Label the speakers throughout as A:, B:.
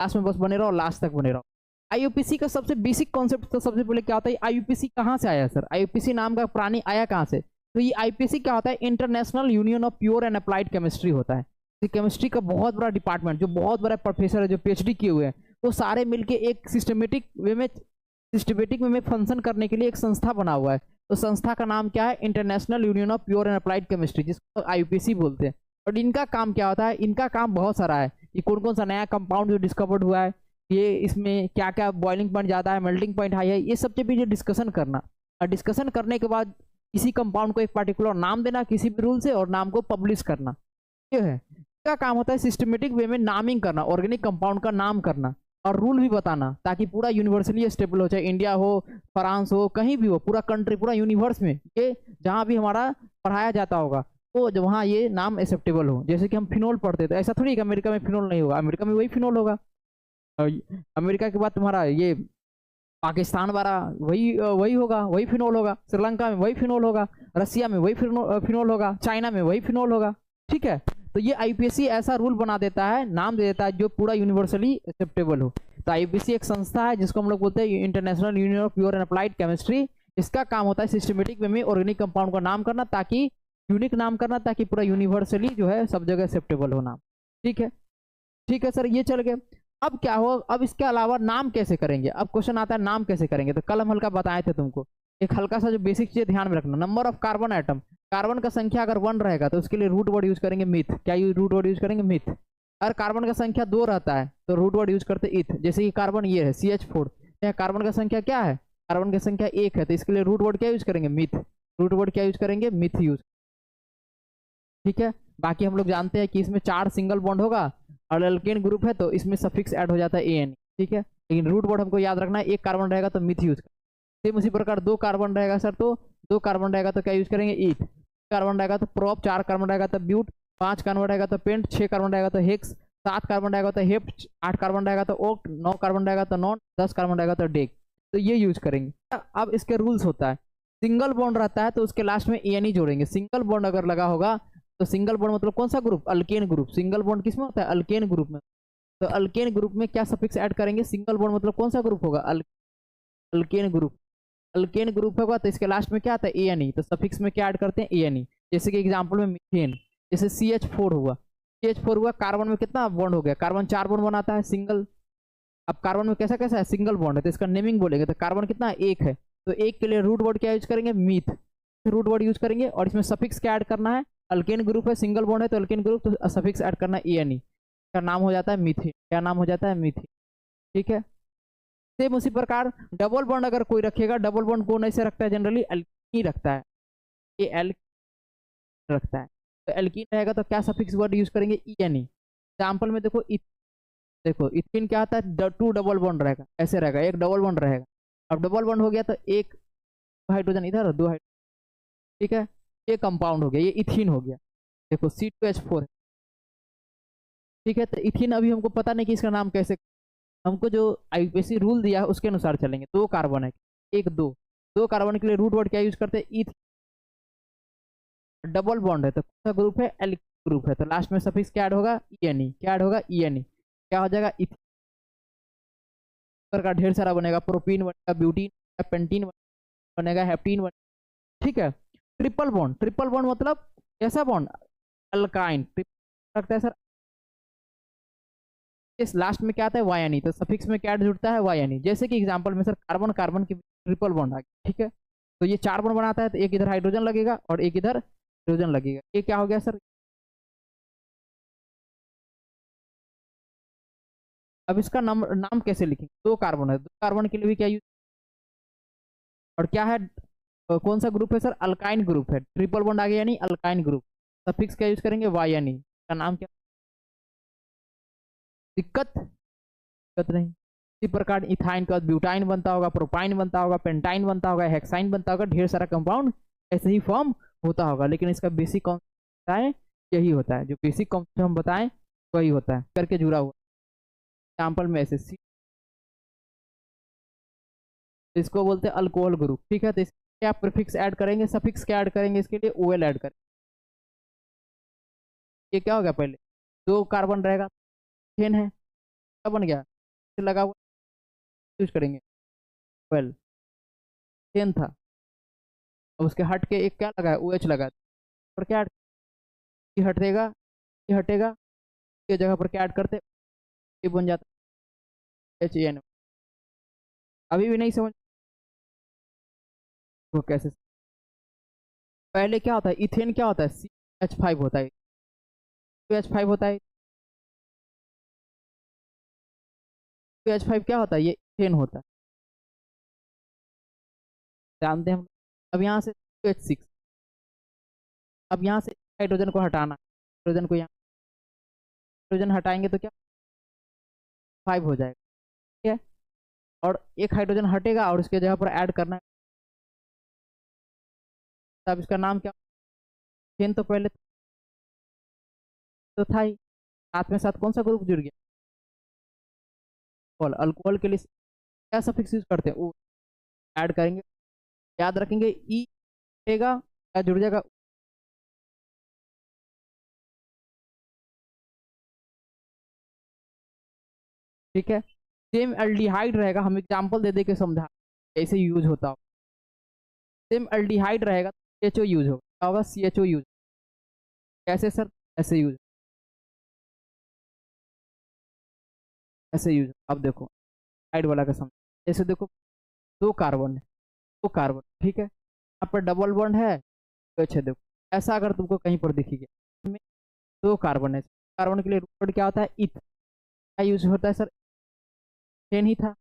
A: Last में बस बने रहो, लास्ट तक बने रहो। आईयूपीसी का सबसे बेसिक कॉन्सेप्ट तो सबसे पहले क्या होता है, आईयूपीसी कहाँ से आया सर, आईयूपीसी नाम का प्राणी आया कहाँ से? तो ये आईयूपीसी क्या होता है, international union of pure and applied chemistry होता है। केमिस्ट्री का बहुत बड़ा डिपार्टमेंट, जो बहुत बड़ा प्रोफेसर है, जो पीएचडी किए हुए हैं, वो सारे मिलके एक सिस्टमेटिक वे में फंक्शन करने के लिए एक संस्था बना हुआ है। तो संस्था का नाम क्या है, international union of pure and applied chemistry, जिसको आईयूपीसी बोलते हैं। और इनका काम क्या होता है, इनका काम बहुत सारा है कि कौन कौन सा नया कंपाउंड जो डिस्कवर्ड हुआ है, ये इसमें क्या क्या बॉइलिंग पॉइंट ज़्यादा है, मेल्टिंग पॉइंट हाई है, ये सब चीज़ें डिस्कशन करना। और डिस्कशन करने के बाद किसी कंपाउंड को एक पर्टिकुलर नाम देना किसी भी रूल से, और नाम को पब्लिश करना, ये है इसका काम होता है। सिस्टमेटिक वे में नामिंग करना, ऑर्गेनिक कंपाउंड का नाम करना, और रूल भी बताना, ताकि पूरा यूनिवर्सली स्टेबल हो, चाहे इंडिया हो, फ्रांस हो, कहीं भी हो, पूरा कंट्री, पूरा यूनिवर्स में ये जहाँ भी हमारा पढ़ाया जाता होगा, तो जब वहाँ ये नाम एक्सेप्टेबल हो। जैसे कि हम फिनोल पढ़ते थे, ऐसा थोड़ी कि अमेरिका में फिनोल नहीं होगा, अमेरिका में वही फिनोल होगा। अमेरिका के बाद तुम्हारा ये पाकिस्तान वाला वही होगा, वही फिनोल होगा। श्रीलंका में वही फिनोल होगा, रसिया में वही फिनोल होगा, चाइना में वही फिनोल होगा। ठीक है, तो ये आईयूपीएसी ऐसा रूल बना देता है, नाम दे देता है, जो पूरा यूनिवर्सली एक्सेप्टेबल हो। तो आईयूपीएसी एक संस्था है जिसको हम लोग बोलते हैं international union of pure and applied chemistry. इसका काम होता है सिस्टमेटिक वे में ऑर्गेनिक कंपाउंड का नाम करना, ताकि यूनिक नाम करना, ताकि पूरा यूनिवर्सली जो है सब जगह एक्सेप्टेबल हो नाम। ठीक है, ठीक है सर, ये चल गए। अब क्या हो, अब इसके अलावा नाम कैसे करेंगे? अब क्वेश्चन आता है नाम कैसे करेंगे। तो कल हम हल्का बताए थे तुमको, एक हल्का सा जो बेसिक चीज ध्यान में रखना, number of carbon atom, carbon का संख्या अगर 1 रहेगा तो उसके लिए रूट वर्ड यूज करेंगे मिथ। क्या रूट वर्ड यूज करेंगे? मिथ। अगर कार्बन का संख्या 2 रहता है तो रूट वर्ड यूज करते इथ। जैसे कि कार्बन ये है CH4, कार्बन का संख्या क्या है, कार्बन की संख्या 1 है, तो इसके लिए रूट वर्ड क्या यूज करेंगे? मिथ। रूट वर्ड क्या यूज करेंगे? Myth use. ठीक है, बाकी हम लोग जानते हैं कि इसमें 4 सिंगल बॉन्ड होगा, और अल्केन ग्रुप है तो इसमें सफिक्स ऐड हो जाता है AN। ठीक है, लेकिन रूट वर्ड हमको याद रखना है, 1 कार्बन रहेगा तो मिथ यूज। सेम उसी प्रकार 2 कार्बन रहेगा सर, तो 2 कार्बन रहेगा तो क्या यूज करेंगे? ईथ। कार्बन रहेगा तो प्रोप, 4 कार्बन रहेगा तो ब्यूट, 5 कार्बन रहेगा तो पेंट, 6 कार्बन रहेगा तो हेक्स, 7 कार्बन रहेगा तो हेप्ट, 8 कार्बन रहेगा तो ओक्ट, 9 कार्बन रहेगा तो नॉन, 10 कार्बन रहेगा तो डेक। तो ये यूज करेंगे। अब इसके रूल्स होता है, सिंगल बॉन्ड रहता है तो उसके लास्ट में AN जोड़ेंगे। सिंगल बॉन्ड अगर लगा होगा तो सिंगल बॉन्ड मतलब कौन सा group? Alkane group. Single bond किसमें होता है? अल्केन ग्रुप में। तो अल्केन ग्रुप में क्या सफिक्स ऐड करेंगे? सिंगल बॉन्ड मतलब कौन सा ग्रुप होगा? Alkane group. अल्केन ग्रुप होगा तो इसके लास्ट में क्या आता है? ANE। तो सफिक्स में क्या ऐड करते हैं? ANE। जैसे कि एग्जांपल में मीथेन, जैसे CH4 हुआ, CH4 हुआ, कार्बन में कितना बॉन्ड हो गया? कार्बन 4 बॉन्ड बनाता है सिंगल। अब कार्बन में कैसा कैसा है? सिंगल बॉन्ड है, तो इसका नेमिंग बोलेंगे। तो कार्बन कितना है? 1 है, तो 1 के लिए रूट वर्ड क्या यूज करेंगे? मीथ। रूट वर्ड यूज करेंगे, और इसमें सफिक्स क्या ऐड करना है? अल्केन ग्रुप है, सिंगल बॉन्ड है, तो अल्केन ग्रुप, तो सफिक्स ऐड करना है ANE। का नाम हो जाता है मीथेन। क्या नाम हो जाता है? मीथेन। ठीक है, सेम उसी प्रकार डबल बॉन्ड अगर कोई रखेगा, डबल बॉन्ड कौन ऐसे रखता है? जनरली एल्कीन रखता है, ये एल्कीन रखता है। तो एल्कीन रहेगा तो क्या सफिक्स वर्ड यूज करेंगे? ENE। एग्जाम्पल में देखो, देखो इथिन क्या आता है? 2 डबल बॉन्ड रहेगा, ऐसे रहेगा, 1 डबल बॉन्ड रहेगा। अब डबल बॉन्ड हो गया तो 1 हाइड्रोजन इधर और 2 हाइड्रोजन। ठीक है, ये कंपाउंड हो गया, ये इथिन हो गया। देखो C2H4 है। ठीक है, तो इथिन अभी हमको पता नहीं कि इसका नाम कैसे, हमको जो आईयूपीएसी रूल दिया है उसके अनुसार चलेंगे। 2 कार्बन है, 1 2, 2 कार्बन के लिए रूट वर्ड क्या यूज करते हैं? ईथ। डबल बॉन्ड है तो कौन सा ग्रुप है? एल्किल ग्रुप है, तो लास्ट में सफिक्स क्या ऐड होगा? ENE। क्या ऐड होगा? ENE। क्या हो जाएगा? इथ का ढेर सारा बनेगा, प्रोपीन बनेगा, ब्यूटीन, पेंटीन बनेगा, हेप्टीन बनेगा। ठीक है, ट्रिपल बॉन्ड, ट्रिपल बॉन्ड मतलब कैसा बॉन्ड? अल्काइन रखता है सर। इस लास्ट में क्या आता है? YNE। तो सफिक्स में क्या जुड़ता है? YNE। जैसे कि एग्जांपल में सर कार्बन कार्बन की ट्रिपल बॉन्ड आ गया। ठीक है, तो ये 4 बॉन्ड बनाता है, तो एक इधर हाइड्रोजन लगेगा और एक इधर हाइड्रोजन लगेगा। ये क्या हो गया सर? अब इसका नाम कैसे लिखेंगे? 2 कार्बन है, 2 कार्बन के लिए भी क्या यूज, और क्या है? कौन सा ग्रुप है सर? अल्काइन ग्रुप है। ट्रिपल बॉन्ड आ गया यानी अल्काइन ग्रुप। सफिक्स क्या यूज करेंगे? YNE। का नाम क्या? दिक्कत दिक्कत नहीं। इसी प्रकार इथाइन का ब्यूटाइन बनता होगा, प्रोपाइन बनता होगा, पेंटाइन बनता होगा, हेक्साइन बनता होगा, ढेर सारा कंपाउंड ऐसे ही फॉर्म होता होगा। लेकिन इसका बेसिक कॉन्सेप्ट है यही होता है, जो बेसिक कॉन्सेप्ट हम बताएं वही होता है, करके जुड़ा हुआ। एग्जाम्पल में ऐसे इसको बोलते हैं अल्कोहल ग्रुप। ठीक है, तो इसके क्या प्रीफिक्स ऐड करेंगे? सफिक्स क्या ऐड करेंगे? इसके लिए OL ऐड करेंगे। ये क्या हो गया? पहले 2 कार्बन रहेगा, 10 है, क्या बन गया? लगा हुआ यूज करेंगे 12 10 था। अब उसके हट के एक क्या लगा है OH लगा है, और क्या ये हटेगा, ये हटेगा, ये जगह पर क्या ऐड करते, ये बन जाता HAN। अभी भी नहीं समझ वो कैसे। पहले क्या होता है इथेन क्या होता है CH5 होता है, CH5 होता है, CH5 क्या होता है ये इथेन होता है, जानते हैं हम। अब यहाँ से CH6, अब यहाँ से हाइड्रोजन को हटाना, हाइड्रोजन को यहाँ, हाइड्रोजन हटाएंगे तो क्या 5 हो जाएगा, ठीक है। और एक हाइड्रोजन हटेगा और उसके जगह पर ऐड करना है, तब इसका नाम क्या, इथेन तो पहले तो था ही, साथ में साथ कौन सा ग्रुप जुड़ गया, अल्कोहल। अल्कोहल के लिए क्या सफिक्स यूज करते हैं, वो ऐड करेंगे, याद रखेंगे ई हटेगा क्या जुड़ जाएगा, ठीक है। सेम एल्डिहाइड रहेगा, हम एग्जांपल दे दे के समझा कैसे यूज होता हो। सेम एल्डिहाइड रहेगा तो CHO यूज होगा, क्या होगा CHO यूज, कैसे सर, ऐसे यूज, ऐसे यूज। अब देखो हाइड वाला का समझ, जैसे देखो दो कार्बन है, दो कार्बन, ठीक है, यहाँ पर डबल बॉन्ड है तो अच्छा देखो, ऐसा अगर तुमको कहीं पर दिखी गया दो कार्बन है, कार्बन के लिए रूट वर्ड क्या होता है इथ, क्या यूज होता है सर, चेन ही था,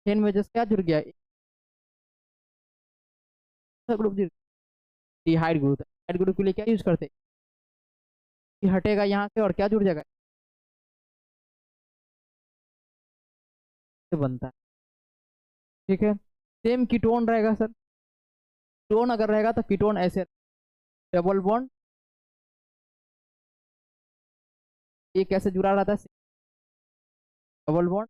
A: चेन में जैसे क्या जुड़ गया ग्रुप जुड़ गया हाइड ग्रुप, हाइड ग्रुप के लिए क्या यूज करते हैं, ये हटेगा यहाँ से और क्या जुड़ जाएगा, से बनता है, ठीक है। सेम कीटोन रहेगा सर, कीटोन अगर रहेगा तो कीटोन ऐसे डबल बॉन्ड, ये कैसे जुड़ा रहता है डबल बॉन्ड,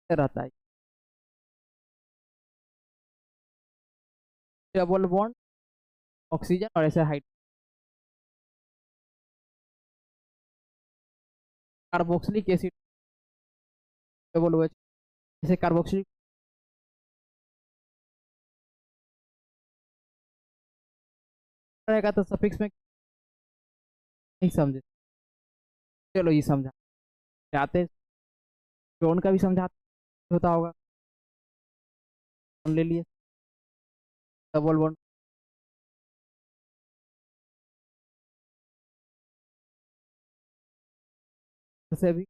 A: रहता है डबल बॉन्ड ऑक्सीजन और ऐसे hide carboxylic acid double OH, जैसे कार्बोक्सिलिक रहेगा तो सफिक्स में नहीं समझे, चलो ये समझा चाहते, टोन का भी समझाते होता होगा, ले लिए डबल बॉन्ड से भी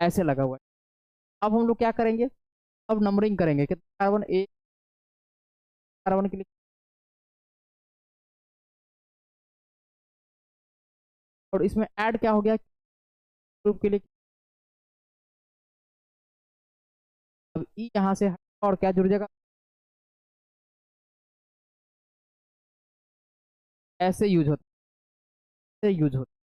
A: ऐसे लगा हुआ है। अब हम लोग क्या करेंगे, अब नंबरिंग करेंगे कि कार्बन एक कार्बन के लिए, और इसमें ऐड क्या हो गया ग्रुप के लिए, अब ई यहाँ से हटा और क्या जुड़ जाएगा, ऐसे यूज होता है, ऐसे यूज होता है।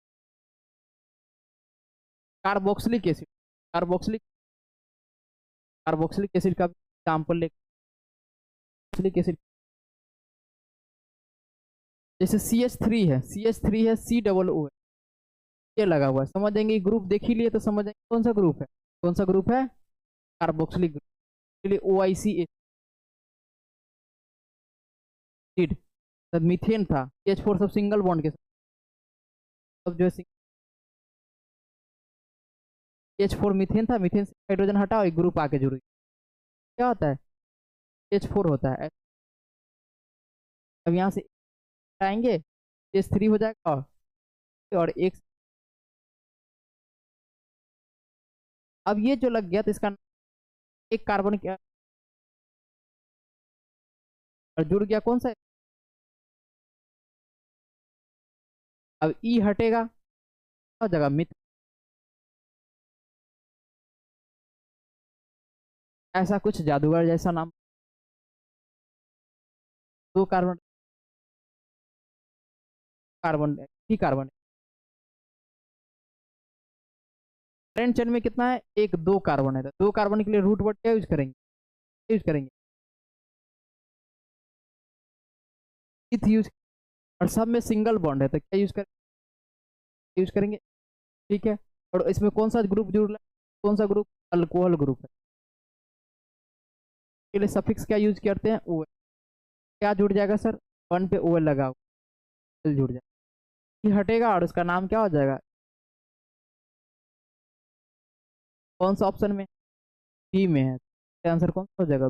A: Carboxylic acid, carboxylic carboxylic acid का एग्जाम्पल ले, कार्बोक्सिलिक एसिड जैसे CH3 है COO है, ये लगा हुआ है, समझ जाएंगे ग्रुप देख ही लिए तो समझ जाएंगे कौन सा ग्रुप है, कौन सा ग्रुप है कार्बोक्सिलिक ग्रुप के लिए OIC एसिड, तब मीथेन था CH4 सब सिंगल बॉन्ड के साथ, अब जो है CH4 मीथेन था, मीथेन से हाइड्रोजन हटाओ एक ग्रुप आके जुड़ गया, क्या होता है CH4 होता है। अब यहाँ से आएंगे CH3 हो जाएगा और एक, अब ये जो लग गया तो इसका एक कार्बन क्या और जुड़ गया कौन सा, अब ई हटेगा और जगह मिथ, ऐसा कुछ जादूगर जैसा नाम, दो कार्बन, कार्बन ही कार्बन, करंट चेन में कितना है एक दो कार्बन है, तो दो कार्बन के लिए रूट वर्ड क्या यूज करेंगे, यूज करेंगे, इथ यूज, और सब में सिंगल बॉन्ड है तो क्या यूज करेंगे, ठीक है। और इसमें कौन सा ग्रुप जुड़ रहा है, कौन सा ग्रुप, अल्कोहल ग्रुप है, के लिए सफिक्स क्या यूज करते हैं, ओ, क्या जुड़ जाएगा सर, वन पे ओ लगा हुआ जुड़ जाएगा, ये हटेगा और उसका नाम क्या हो जाएगा, कौन सा ऑप्शन में, बी में है, आंसर कौन सा हो जाएगा।